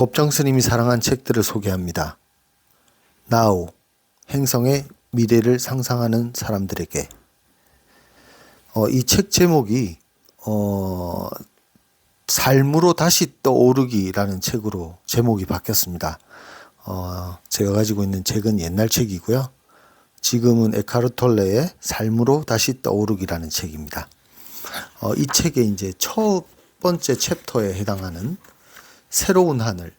법정 스님이 사랑한 책들을 소개합니다. Now, 행성의 미래를 상상하는 사람들에게. 이 책 제목이 삶으로 다시 떠오르기라는 책으로 제목이 바뀌었습니다. 제가 가지고 있는 책은 옛날 책이고요. 지금은 에카르트 톨레의 삶으로 다시 떠오르기라는 책입니다. 이 책의 이제 첫 번째 챕터에 해당하는 새로운 하늘,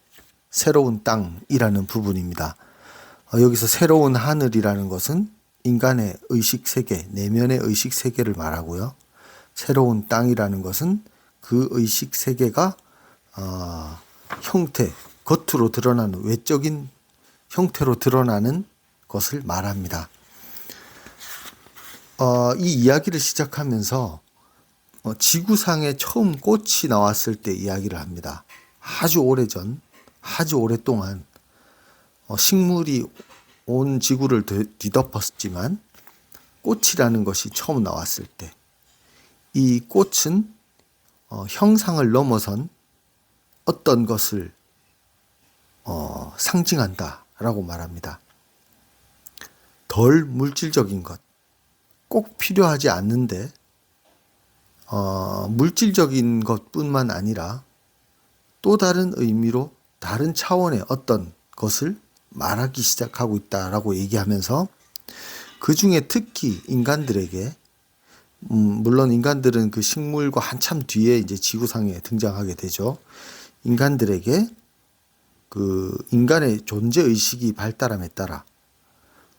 새로운 땅이라는 부분입니다. 여기서 새로운 하늘이라는 것은 인간의 의식 세계, 내면의 의식 세계를 말하고요. 새로운 땅이라는 것은 그 의식 세계가 형태, 겉으로 드러나는 외적인 형태로 드러나는 것을 말합니다. 이 이야기를 시작하면서 지구상에 처음 꽃이 나왔을 때 이야기를 합니다. 아주 오래전, 아주 오랫동안 식물이 온 지구를 뒤덮었지만 꽃이라는 것이 처음 나왔을 때 이 꽃은 형상을 넘어선 어떤 것을 상징한다라고 말합니다. 덜 물질적인 것, 꼭 필요하지 않는데 물질적인 것뿐만 아니라 또 다른 의미로 다른 차원의 어떤 것을 말하기 시작하고 있다라고 얘기하면서 그 중에 특히 인간들에게 물론 인간들은 그 식물과 한참 뒤에 이제 지구상에 등장하게 되죠. 인간들에게 그 인간의 존재 의식이 발달함에 따라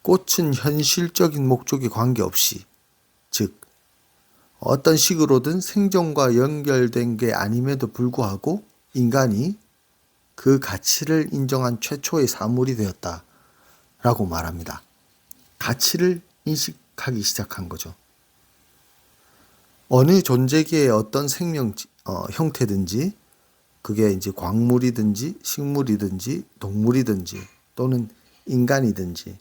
꽃은 현실적인 목적에 관계없이 즉 어떤 식으로든 생존과 연결된 게 아님에도 불구하고 인간이 그 가치를 인정한 최초의 사물이 되었다라고 말합니다. 가치를 인식하기 시작한 거죠. 어느 존재계의 어떤 생명 형태든지 그게 이제 광물이든지 식물이든지 동물이든지 또는 인간이든지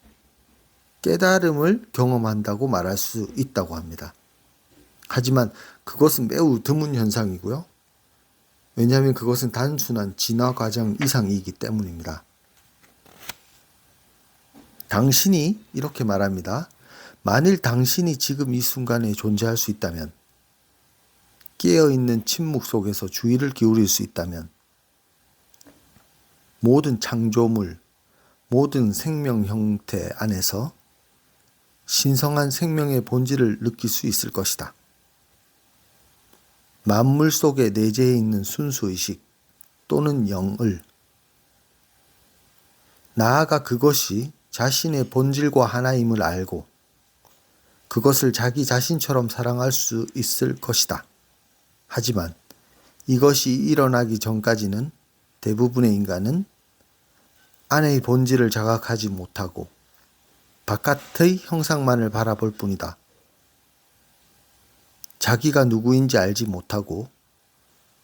깨달음을 경험한다고 말할 수 있다고 합니다. 하지만 그것은 매우 드문 현상이고요. 왜냐하면 그것은 단순한 진화 과정 이상이기 때문입니다. 당신이 이렇게 말합니다. 만일 당신이 지금 이 순간에 존재할 수 있다면, 깨어있는 침묵 속에서 주의를 기울일 수 있다면, 모든 창조물, 모든 생명 형태 안에서 신성한 생명의 본질을 느낄 수 있을 것이다. 만물 속에 내재해 있는 순수의식 또는 영을 나아가 그것이 자신의 본질과 하나임을 알고 그것을 자기 자신처럼 사랑할 수 있을 것이다. 하지만 이것이 일어나기 전까지는 대부분의 인간은 안의 본질을 자각하지 못하고 바깥의 형상만을 바라볼 뿐이다. 자기가 누구인지 알지 못하고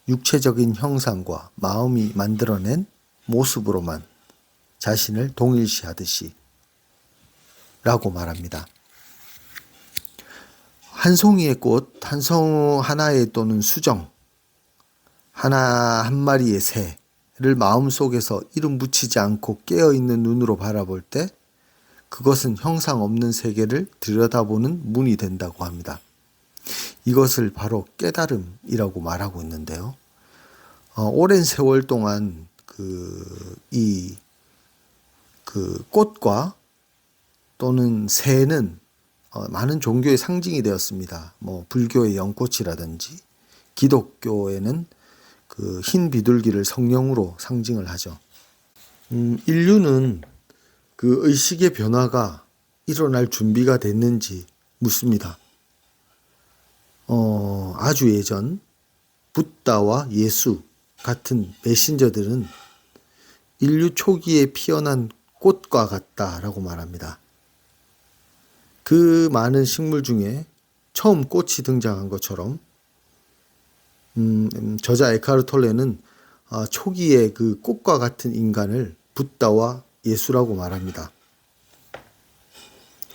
육체적인 형상과 마음이 만들어낸 모습으로만 자신을 동일시하듯이 라고 말합니다. 한 송이의 꽃, 한 송 하나에 또는 수정, 한 마리의 새를 마음속에서 이름 붙이지 않고 깨어있는 눈으로 바라볼 때 그것은 형상 없는 세계를 들여다보는 문이 된다고 합니다. 이것을 바로 깨달음이라고 말하고 있는데요. 오랜 세월 동안 꽃과 또는 새는 많은 종교의 상징이 되었습니다. 불교의 연꽃이라든지 기독교에는 그 흰 비둘기를 성령으로 상징을 하죠. 인류는 그 의식의 변화가 일어날 준비가 됐는지 묻습니다. 아주 예전 붓다와 예수 같은 메신저들은 인류 초기에 피어난 꽃과 같다라고 말합니다. 그 많은 식물 중에 처음 꽃이 등장한 것처럼 저자 에카르트 톨레는 초기에 그 꽃과 같은 인간을 붓다와 예수라고 말합니다.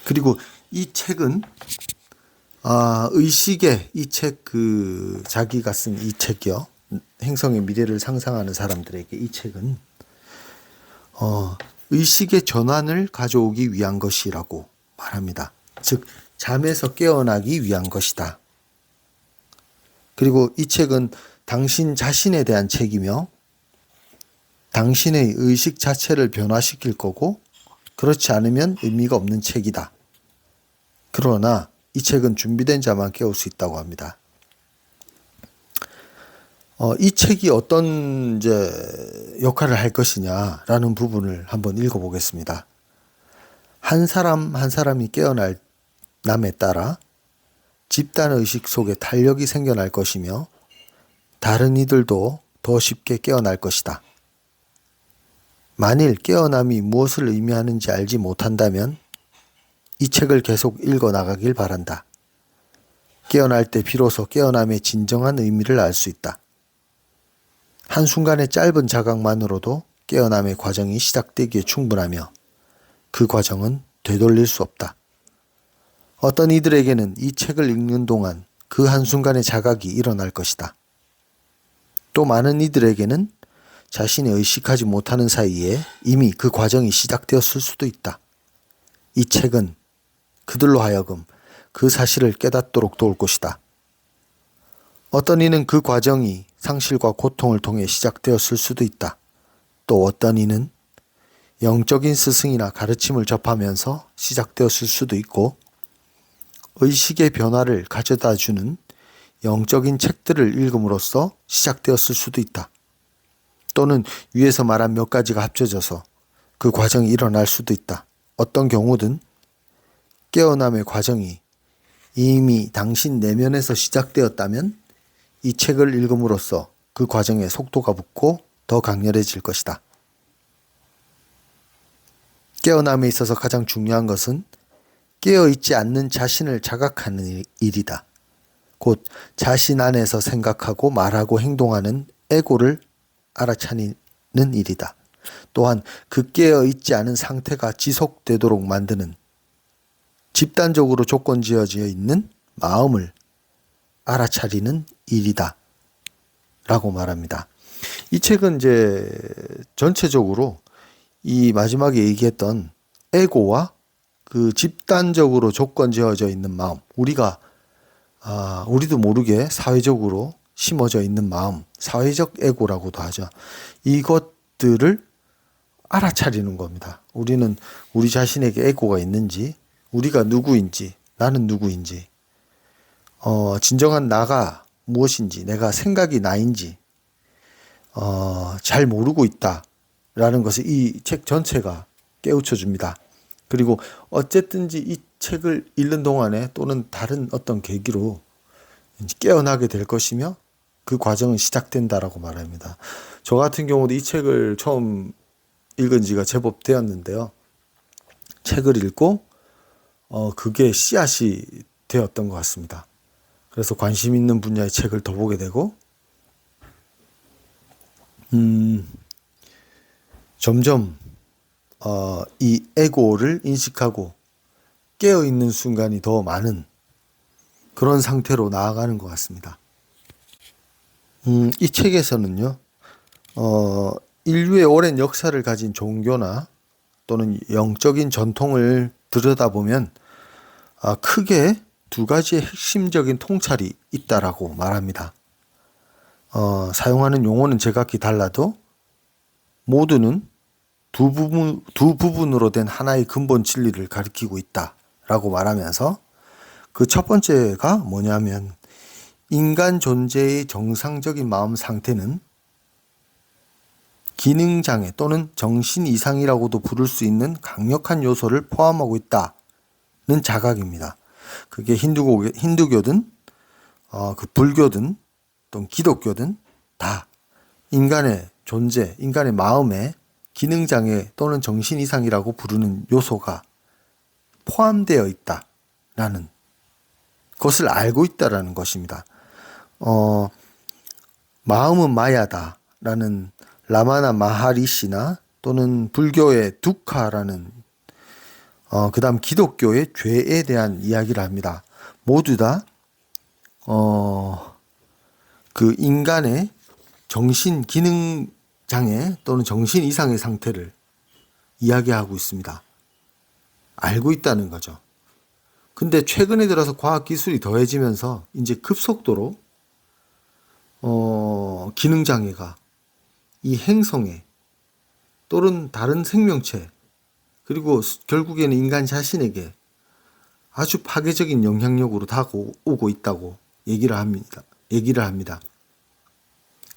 그리고 이 책은 의식의 이 책 자기가 쓴 이 책이요. 행성의 미래를 상상하는 사람들에게 이 책은 의식의 전환을 가져오기 위한 것이라고 말합니다. 즉, 잠에서 깨어나기 위한 것이다. 그리고 이 책은 당신 자신에 대한 책이며 당신의 의식 자체를 변화시킬 거고 그렇지 않으면 의미가 없는 책이다. 그러나 이 책은 준비된 자만 깨울 수 있다고 합니다. 이 책이 어떤 역할을 할 것이냐라는 부분을 한번 읽어보겠습니다. 한 사람 한 사람이 깨어남에 따라 집단 의식 속에 탄력이 생겨날 것이며 다른 이들도 더 쉽게 깨어날 것이다. 만일 깨어남이 무엇을 의미하는지 알지 못한다면 이 책을 계속 읽어 나가길 바란다. 깨어날 때 비로소 깨어남의 진정한 의미를 알 수 있다. 한순간의 짧은 자각만으로도 깨어남의 과정이 시작되기에 충분하며 그 과정은 되돌릴 수 없다. 어떤 이들에게는 이 책을 읽는 동안 그 한순간의 자각이 일어날 것이다. 또 많은 이들에게는 자신이 의식하지 못하는 사이에 이미 그 과정이 시작되었을 수도 있다. 이 책은 그들로 하여금 그 사실을 깨닫도록 도울 것이다. 어떤 이는 그 과정이 상실과 고통을 통해 시작되었을 수도 있다. 또 어떤 이는 영적인 스승이나 가르침을 접하면서 시작되었을 수도 있고 의식의 변화를 가져다주는 영적인 책들을 읽음으로써 시작되었을 수도 있다. 또는 위에서 말한 몇 가지가 합쳐져서 그 과정이 일어날 수도 있다. 어떤 경우든 깨어남의 과정이 이미 당신 내면에서 시작되었다면 이 책을 읽음으로써 그 과정에 속도가 붙고 더 강렬해질 것이다. 깨어남에 있어서 가장 중요한 것은 깨어있지 않는 자신을 자각하는 일이다. 곧 자신 안에서 생각하고 말하고 행동하는 에고를 알아차리는 일이다. 또한 그 깨어있지 않은 상태가 지속되도록 만드는 집단적으로 조건지어져 있는 마음을 알아차리는 일이다. 라고 말합니다. 이 책은 전체적으로 이 마지막에 얘기했던 에고와 그 집단적으로 조건지어져 있는 마음, 우리도 모르게 사회적으로 심어져 있는 마음, 사회적 에고라고도 하죠. 이것들을 알아차리는 겁니다. 우리는 우리 자신에게 에고가 있는지, 우리가 누구인지, 나는 누구인지, 진정한 나가 무엇인지, 내가 생각이 나인지, 잘 모르고 있다라는 것을 이 책 전체가 깨우쳐 줍니다. 그리고 어쨌든지 이 책을 읽는 동안에 또는 다른 어떤 계기로 깨어나게 될 것이며 그 과정은 시작된다라고 말합니다. 저 같은 경우도 이 책을 처음 읽은 지가 제법 되었는데요. 책을 읽고 그게 씨앗이 되었던 것 같습니다. 그래서 관심 있는 분야의 책을 더 보게 되고 점점 이 에고를 인식하고 깨어있는 순간이 더 많은 그런 상태로 나아가는 것 같습니다. 이 책에서는요, 인류의 오랜 역사를 가진 종교나 또는 영적인 전통을 들여다보면 크게 두 가지의 핵심적인 통찰이 있다라고 말합니다. 사용하는 용어는 제각기 달라도 모두는 두 부분으로 된 하나의 근본 진리를 가리키고 있다라고 말하면서 그 첫 번째가 뭐냐면 인간 존재의 정상적인 마음 상태는 기능장애 또는 정신 이상이라고도 부를 수 있는 강력한 요소를 포함하고 있다는 자각입니다. 그게 힌두교든 그 불교든 또는 기독교든 다 인간의 존재, 인간의 마음에 기능장애 또는 정신 이상이라고 부르는 요소가 포함되어 있다라는 것을 알고 있다라는 것입니다. 마음은 마야다라는 라마나 마하리시나 또는 불교의 두카라는 그 다음 기독교의 죄에 대한 이야기를 합니다. 모두 다 그 인간의 정신 기능 장애 또는 정신 이상의 상태를 이야기하고 있습니다. 알고 있다는 거죠. 근데 최근에 들어서 과학기술이 더해지면서 이제 급속도로 기능장애가 이 행성에 또는 다른 생명체 그리고 결국에는 인간 자신에게 아주 파괴적인 영향력으로 다가오고 있다고 얘기를 합니다.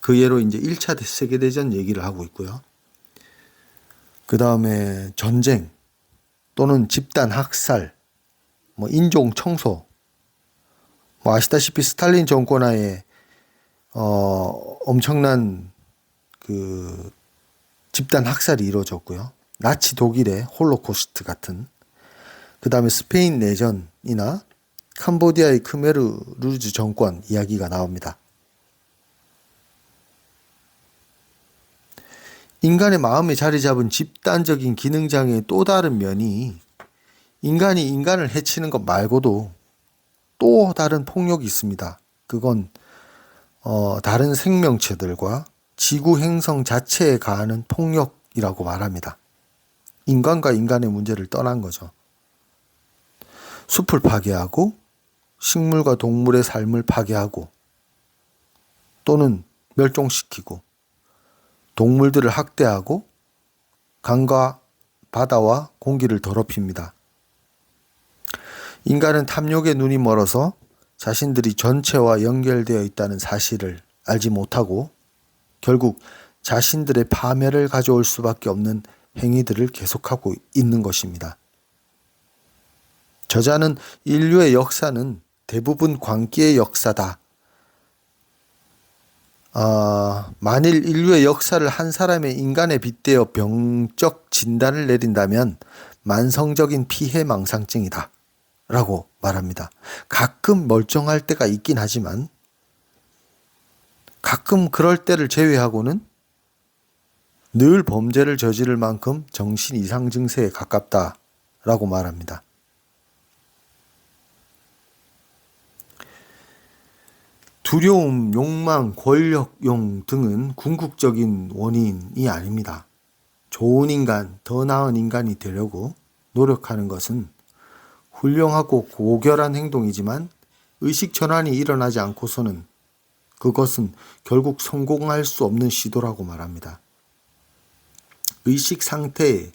그 예로 이제 1차 세계대전 얘기를 하고 있고요. 그 다음에 전쟁 또는 집단 학살, 인종 청소, 아시다시피 스탈린 정권 하에 엄청난 그 집단 학살이 이루어졌고요. 나치 독일의 홀로코스트 같은, 그 다음에 스페인 내전이나 캄보디아의 크메르루즈 정권 이야기가 나옵니다. 인간의 마음에 자리 잡은 집단적인 기능장애의 또 다른 면이 인간이 인간을 해치는 것 말고도 또 다른 폭력이 있습니다. 그건 다른 생명체들과 지구 행성 자체에 가하는 폭력이라고 말합니다. 인간과 인간의 문제를 떠난 거죠. 숲을 파괴하고 식물과 동물의 삶을 파괴하고 또는 멸종시키고 동물들을 학대하고 강과 바다와 공기를 더럽힙니다. 인간은 탐욕에 눈이 멀어서 자신들이 전체와 연결되어 있다는 사실을 알지 못하고 결국 자신들의 파멸을 가져올 수밖에 없는 행위들을 계속하고 있는 것입니다. 저자는 인류의 역사는 대부분 광기의 역사다. 만일 인류의 역사를 한 사람의 인간에 빗대어 병적 진단을 내린다면 만성적인 피해망상증이다 라고 말합니다. 가끔 멀쩡할 때가 있긴 하지만 가끔 그럴 때를 제외하고는 늘 범죄를 저지를 만큼 정신 이상 증세에 가깝다 라고 말합니다. 두려움, 욕망, 권력용 등은 궁극적인 원인이 아닙니다. 좋은 인간, 더 나은 인간이 되려고 노력하는 것은 훌륭하고 고결한 행동이지만 의식 전환이 일어나지 않고서는 그것은 결국 성공할 수 없는 시도라고 말합니다. 의식 상태에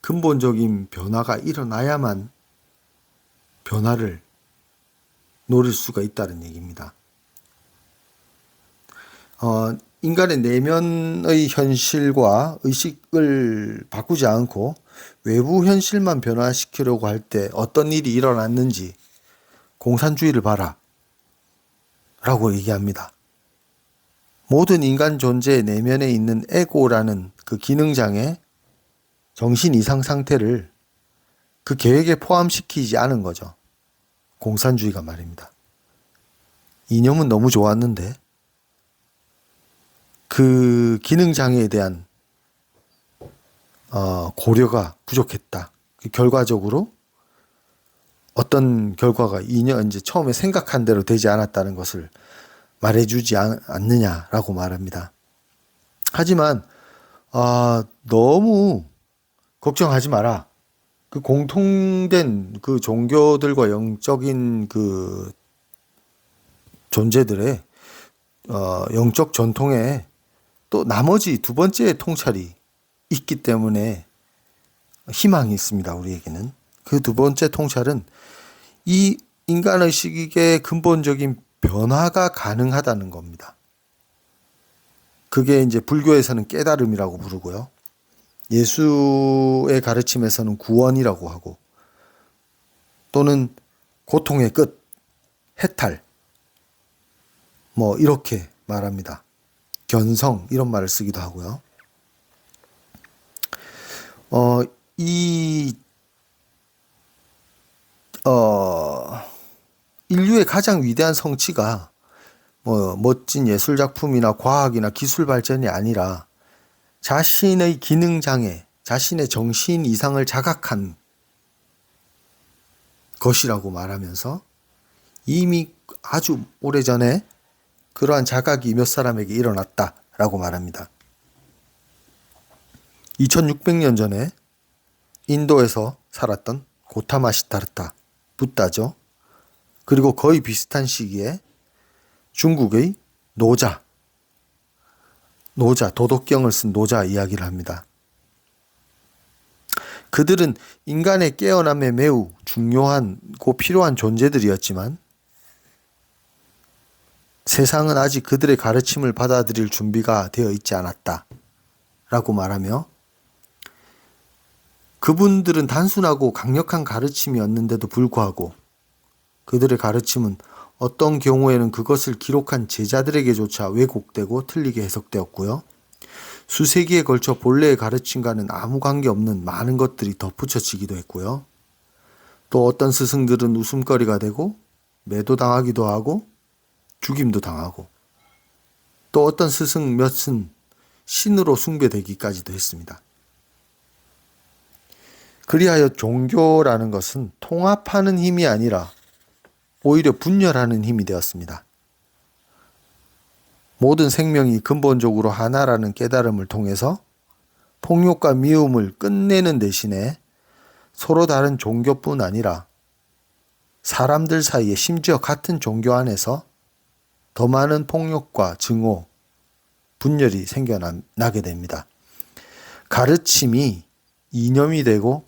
근본적인 변화가 일어나야만 변화를 노릴 수가 있다는 얘기입니다. 인간의 내면의 현실과 의식을 바꾸지 않고 외부 현실만 변화시키려고 할 때 어떤 일이 일어났는지 공산주의를 봐라 라고 얘기합니다. 모든 인간 존재의 내면에 있는 에고라는 그 기능장애, 정신 이상 상태를 그 계획에 포함시키지 않은 거죠. 공산주의가 말입니다. 이념은 너무 좋았는데 그 기능장애에 대한 고려가 부족했다. 결과적으로 어떤 결과가 이제 처음에 생각한 대로 되지 않았다는 것을 말해주지 않느냐라고 말합니다. 하지만 너무 걱정하지 마라. 그 공통된 그 종교들과 영적인 그 존재들의 영적 전통에 또 나머지 두 번째 통찰이 있기 때문에 희망이 있습니다. 우리에게는. 그 두 번째 통찰은 이 인간의식의 근본적인 변화가 가능하다는 겁니다. 그게 이제 불교에서는 깨달음이라고 부르고요. 예수의 가르침에서는 구원이라고 하고 또는 고통의 끝, 해탈 이렇게 말합니다. 견성 이런 말을 쓰기도 하고요. 인류의 가장 위대한 성취가 멋진 예술 작품이나 과학이나 기술 발전이 아니라 자신의 기능 장애, 자신의 정신 이상을 자각한 것이라고 말하면서 이미 아주 오래전에 그러한 자각이 몇 사람에게 일어났다라고 말합니다. 2600년 전에 인도에서 살았던 고타마 시타르타 붓다죠. 그리고 거의 비슷한 시기에 중국의 노자, 도덕경을 쓴 노자 이야기를 합니다. 그들은 인간의 깨어남에 매우 중요하고 필요한 존재들이었지만 세상은 아직 그들의 가르침을 받아들일 준비가 되어 있지 않았다 라고 말하며, 그분들은 단순하고 강력한 가르침이었는데도 불구하고 그들의 가르침은 어떤 경우에는 그것을 기록한 제자들에게조차 왜곡되고 틀리게 해석되었고요. 수세기에 걸쳐 본래의 가르침과는 아무 관계없는 많은 것들이 덧붙여지기도 했고요. 또 어떤 스승들은 웃음거리가 되고 매도당하기도 하고 죽임도 당하고, 또 어떤 스승 몇은 신으로 숭배되기까지도 했습니다. 그리하여 종교라는 것은 통합하는 힘이 아니라 오히려 분열하는 힘이 되었습니다. 모든 생명이 근본적으로 하나라는 깨달음을 통해서 폭력과 미움을 끝내는 대신에 서로 다른 종교뿐 아니라 사람들 사이에, 심지어 같은 종교 안에서 더 많은 폭력과 증오, 분열이 생겨나게 됩니다. 가르침이 이념이 되고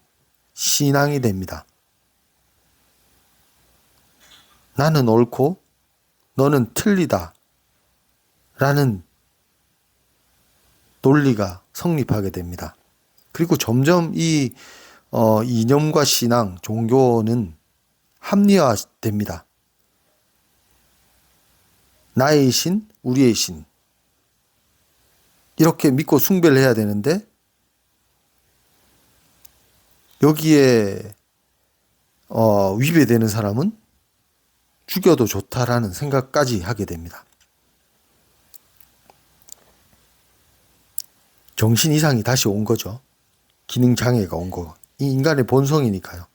신앙이 됩니다. 나는 옳고 너는 틀리다 라는 논리가 성립하게 됩니다. 그리고 점점 이 이념과 신앙, 종교는 합리화됩니다. 나의 신, 우리의 신, 이렇게 믿고 숭배를 해야 되는데 여기에 위배되는 사람은 죽여도 좋다라는 생각까지 하게 됩니다. 정신 이상이 다시 온 거죠. 기능 장애가 온 거. 이 인간의 본성이니까요.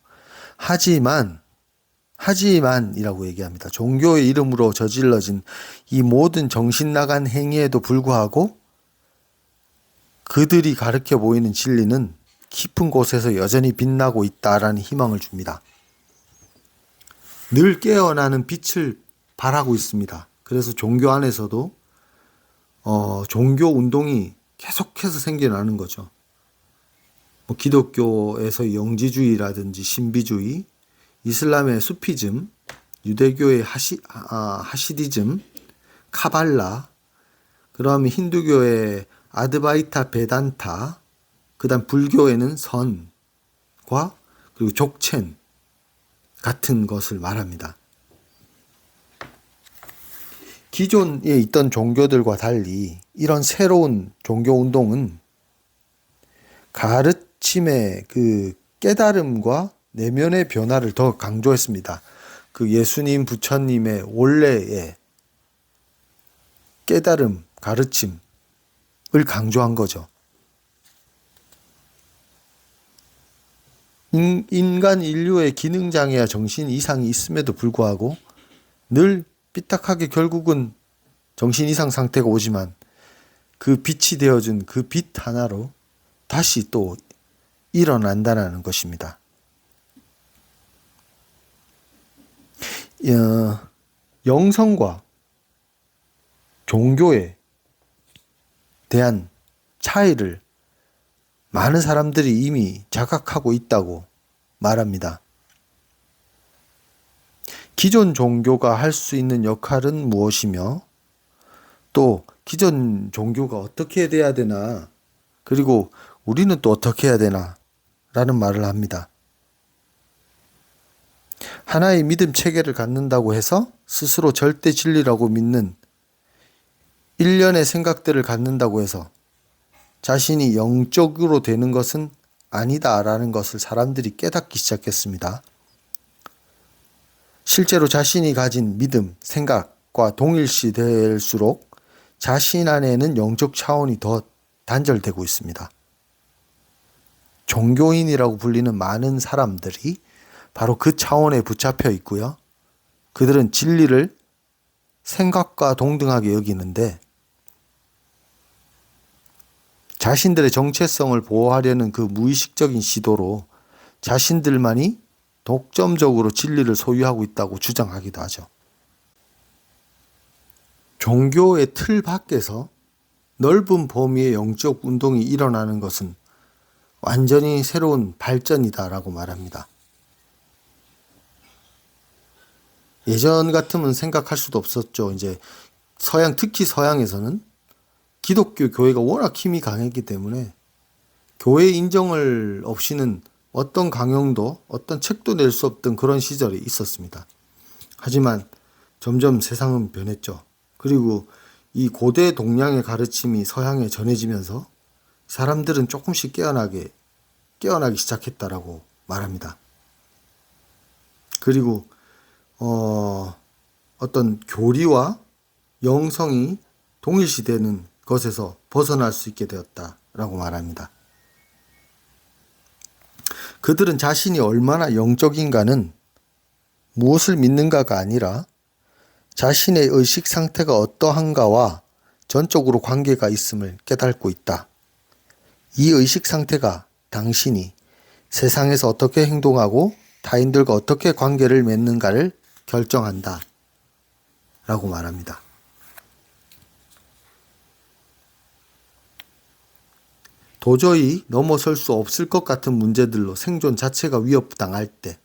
하지만이라고 얘기합니다. 종교의 이름으로 저질러진 이 모든 정신 나간 행위에도 불구하고 그들이 가르쳐 보이는 진리는 깊은 곳에서 여전히 빛나고 있다라는 희망을 줍니다. 늘 깨어나는 빛을 발하고 있습니다. 그래서 종교 안에서도 종교 운동이 계속해서 생겨나는 거죠. 기독교에서 영지주의라든지 신비주의, 이슬람의 수피즘, 유대교의 하시디즘, 카발라, 그다음에 힌두교의 아드바이타 베단타, 그다음 불교에는 선과 그리고 족첸 같은 것을 말합니다. 기존에 있던 종교들과 달리 이런 새로운 종교 운동은 가르침의 그 깨달음과 내면의 변화를 더 강조했습니다. 그 예수님, 부처님의 원래의 깨달음, 가르침을 강조한 거죠. 인간 인류의 기능장애와 정신 이상이 있음에도 불구하고 늘 삐딱하게 결국은 정신 이상 상태가 오지만 그 빛이 되어준 그 빛 하나로 다시 또 일어난다는 것입니다. 영성과 종교에 대한 차이를 많은 사람들이 이미 자각하고 있다고 말합니다. 기존 종교가 할 수 있는 역할은 무엇이며 또 기존 종교가 어떻게 돼야 되나, 그리고 우리는 또 어떻게 해야 되나 라는 말을 합니다. 하나의 믿음 체계를 갖는다고 해서 스스로 절대 진리라고 믿는 일련의 생각들을 갖는다고 해서 자신이 영적으로 되는 것은 아니다라는 것을 사람들이 깨닫기 시작했습니다. 실제로 자신이 가진 믿음, 생각과 동일시 될수록 자신 안에는 영적 차원이 더 단절되고 있습니다. 종교인이라고 불리는 많은 사람들이 바로 그 차원에 붙잡혀 있고요. 그들은 진리를 생각과 동등하게 여기는데 자신들의 정체성을 보호하려는 그 무의식적인 시도로 자신들만이 독점적으로 진리를 소유하고 있다고 주장하기도 하죠. 종교의 틀 밖에서 넓은 범위의 영적 운동이 일어나는 것은 완전히 새로운 발전이다라고 말합니다. 예전 같으면 생각할 수도 없었죠. 이제 특히 서양에서는 기독교 교회가 워낙 힘이 강했기 때문에 교회 인정을 없이는 어떤 강령도 어떤 책도 낼 수 없던 그런 시절이 있었습니다. 하지만 점점 세상은 변했죠. 그리고 이 고대 동양의 가르침이 서양에 전해지면서 사람들은 조금씩 깨어나기 시작했다라고 말합니다. 그리고 어떤 교리와 영성이 동일시되는 것에서 벗어날 수 있게 되었다라고 말합니다. 그들은 자신이 얼마나 영적인가는 무엇을 믿는가가 아니라 자신의 의식 상태가 어떠한가와 전적으로 관계가 있음을 깨닫고 있다. 이 의식 상태가 당신이 세상에서 어떻게 행동하고 타인들과 어떻게 관계를 맺는가를 결정한다. 라고 말합니다. 도저히 넘어설 수 없을 것 같은 문제들로 생존 자체가 위협당할 때,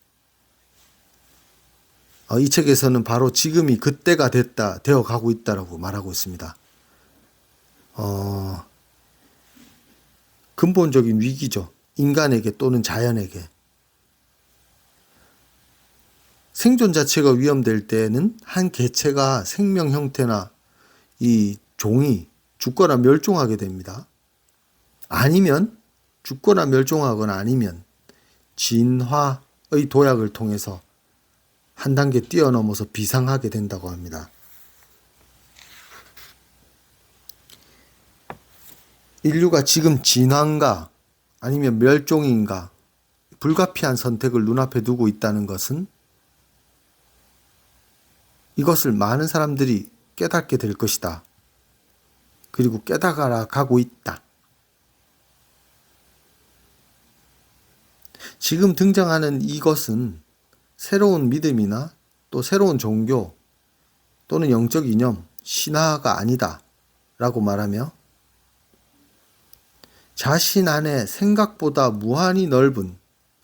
이 책에서는 바로 지금이 그때가 되어 가고 있다라고 말하고 있습니다. 근본적인 위기죠. 인간에게 또는 자연에게. 생존 자체가 위험될 때에는 한 개체가 생명 형태나 이 종이 죽거나 멸종하게 됩니다. 아니면 죽거나 멸종하거나 아니면 진화의 도약을 통해서 한 단계 뛰어넘어서 비상하게 된다고 합니다. 인류가 지금 진화인가 아니면 멸종인가 불가피한 선택을 눈앞에 두고 있다는 것은 이것을 많은 사람들이 깨닫게 될 것이다. 그리고 깨달아 가고 있다. 지금 등장하는 이것은 새로운 믿음이나 또 새로운 종교 또는 영적 이념, 신화가 아니다 라고 말하며 자신 안에 생각보다 무한히 넓은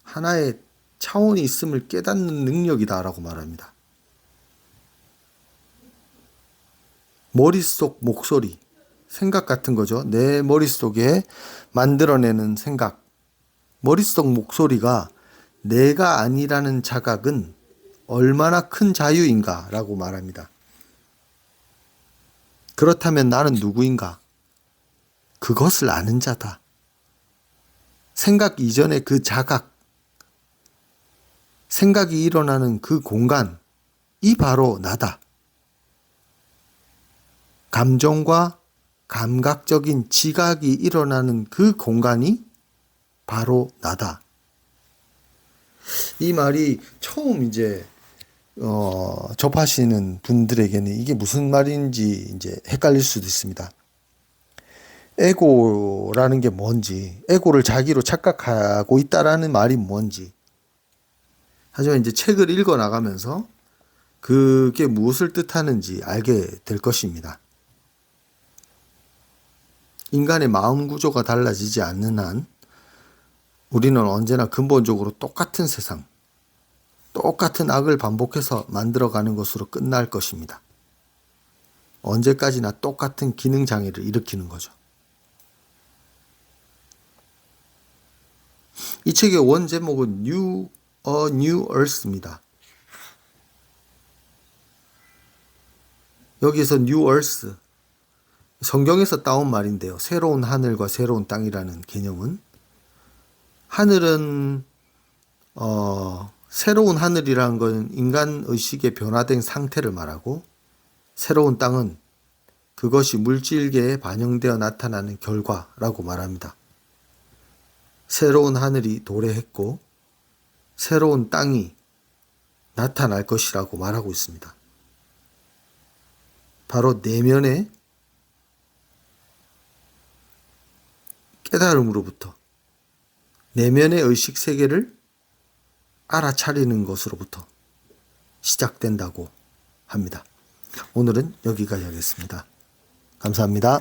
하나의 차원이 있음을 깨닫는 능력이다 라고 말합니다. 머릿속 목소리, 생각 같은 거죠. 내 머릿속에 만들어내는 생각, 머릿속 목소리가 내가 아니라는 자각은 얼마나 큰 자유인가 라고 말합니다. 그렇다면 나는 누구인가? 그것을 아는 자다. 생각 이전의 그 자각, 생각이 일어나는 그 공간, 이 바로 나다. 감정과 감각적인 지각이 일어나는 그 공간이 바로 나다. 이 말이 처음 접하시는 분들에게는 이게 무슨 말인지 헷갈릴 수도 있습니다. 에고라는 게 뭔지, 에고를 자기로 착각하고 있다라는 말이 뭔지. 하지만 책을 읽어 나가면서 그게 무엇을 뜻하는지 알게 될 것입니다. 인간의 마음 구조가 달라지지 않는 한 우리는 언제나 근본적으로 똑같은 세상, 똑같은 악을 반복해서 만들어가는 것으로 끝날 것입니다. 언제까지나 똑같은 기능 장애를 일으키는 거죠. 이 책의 원 제목은 A New Earth입니다. 여기서 New Earth, 성경에서 따온 말인데요. 새로운 하늘과 새로운 땅이라는 개념은 하늘은 새로운 하늘이라는 건 인간 의식의 변화된 상태를 말하고 새로운 땅은 그것이 물질계에 반영되어 나타나는 결과라고 말합니다. 새로운 하늘이 도래했고 새로운 땅이 나타날 것이라고 말하고 있습니다. 바로 내면의 깨달음으로부터 내면의 의식 세계를 알아차리는 것으로부터 시작된다고 합니다. 오늘은 여기까지 하겠습니다. 감사합니다.